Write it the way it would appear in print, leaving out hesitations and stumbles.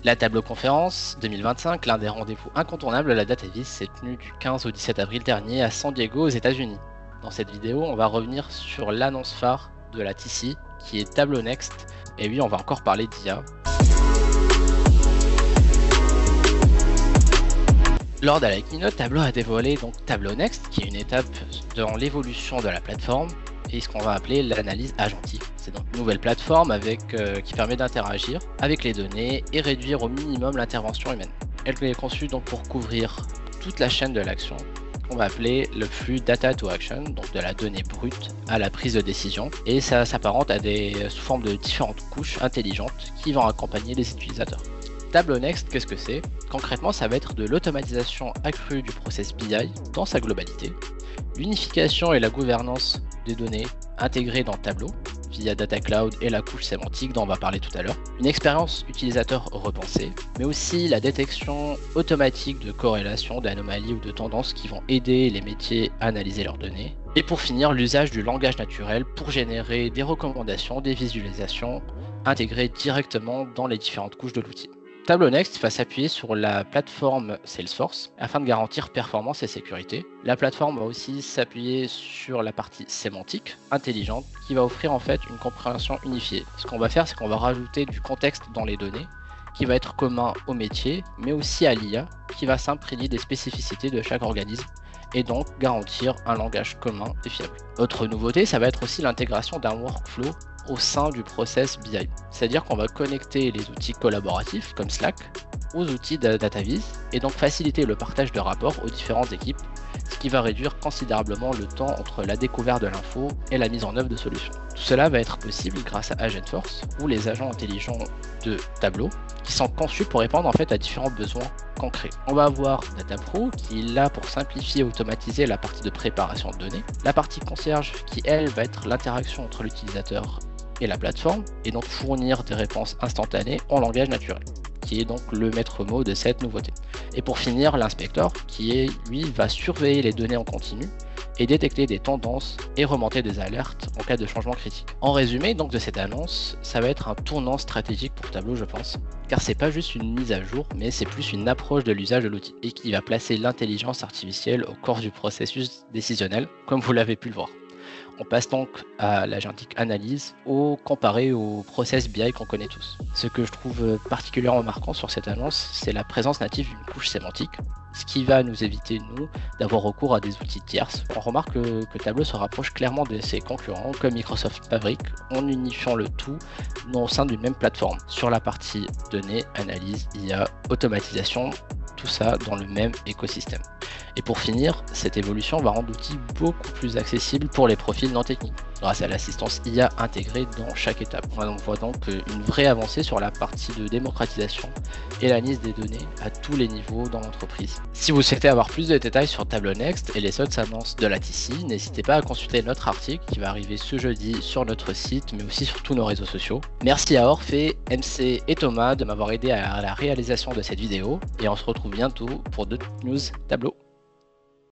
La Tableau Conférence 2025, l'un des rendez-vous incontournables de la DataVis, s'est tenu du 15 au 17 avril dernier à San Diego aux États-Unis. Dans cette vidéo, on va revenir sur l'annonce phare de la TC qui est Tableau Next. Et oui, on va encore parler d'IA. Lors de la keynote, Tableau a dévoilé donc Tableau Next, qui est une étape dans l'évolution de la plateforme et ce qu'on va appeler l'analyse agentique. C'est donc une nouvelle plateforme qui permet d'interagir avec les données et réduire au minimum l'intervention humaine. Elle est conçue donc pour couvrir toute la chaîne de l'action, qu'on va appeler le flux data to action, donc de la donnée brute à la prise de décision, et ça s'apparente à sous forme de différentes couches intelligentes qui vont accompagner les utilisateurs. Tableau Next, qu'est-ce que c'est? Concrètement, ça va être de l'automatisation accrue du process BI dans sa globalité, l'unification et la gouvernance des données intégrées dans Tableau via Data Cloud et la couche sémantique dont on va parler tout à l'heure, une expérience utilisateur repensée, mais aussi la détection automatique de corrélations, d'anomalies ou de tendances qui vont aider les métiers à analyser leurs données, et pour finir, l'usage du langage naturel pour générer des recommandations, des visualisations intégrées directement dans les différentes couches de l'outil. Tableau Next va s'appuyer sur la plateforme Salesforce afin de garantir performance et sécurité. La plateforme va aussi s'appuyer sur la partie sémantique intelligente qui va offrir en fait une compréhension unifiée. Ce qu'on va faire, c'est qu'on va rajouter du contexte dans les données qui va être commun au métier, mais aussi à l'IA qui va s'imprégner des spécificités de chaque organisme et donc garantir un langage commun et fiable. Autre nouveauté, ça va être aussi l'intégration d'un workflow au sein du process BI. C'est-à-dire qu'on va connecter les outils collaboratifs comme Slack aux outils de DataVis et donc faciliter le partage de rapports aux différentes équipes, ce qui va réduire considérablement le temps entre la découverte de l'info et la mise en œuvre de solutions. Tout cela va être possible grâce à Agentforce ou les agents intelligents de Tableau qui sont conçus pour répondre en fait à différents besoins concrets. On va avoir DataPro qui est là pour simplifier et automatiser la partie de préparation de données, la partie concierge qui elle va être l'interaction entre l'utilisateur et la plateforme et donc fournir des réponses instantanées en langage naturel, qui est donc le maître mot de cette nouveauté. Et pour finir, l'inspecteur qui lui va surveiller les données en continu et détecter des tendances et remonter des alertes en cas de changement critique. En résumé donc de cette annonce, ça va être un tournant stratégique pour Tableau je pense, car c'est pas juste une mise à jour, mais c'est plus une approche de l'usage de l'outil et qui va placer l'intelligence artificielle au cœur du processus décisionnel, comme vous l'avez pu le voir. On passe donc à l'agentique analyse comparé au process BI qu'on connaît tous. Ce que je trouve particulièrement marquant sur cette annonce, c'est la présence native d'une couche sémantique, ce qui va nous éviter, nous, d'avoir recours à des outils tierces. On remarque que Tableau se rapproche clairement de ses concurrents, comme Microsoft Fabric, en unifiant le tout au sein d'une même plateforme, sur la partie données, analyse, IA, automatisation, tout ça dans le même écosystème. Et pour finir, cette évolution va rendre l'outil beaucoup plus accessible pour les profils non techniques, grâce à l'assistance IA intégrée dans chaque étape. On voit donc une vraie avancée sur la partie de démocratisation et l'analyse des données à tous les niveaux dans l'entreprise. Si vous souhaitez avoir plus de détails sur Tableau Next et les autres annonces de la TC, n'hésitez pas à consulter notre article qui va arriver ce jeudi sur notre site, mais aussi sur tous nos réseaux sociaux. Merci à Orphée, MC et Thomas de m'avoir aidé à la réalisation de cette vidéo, et on se retrouve bientôt pour d'autres news Tableau.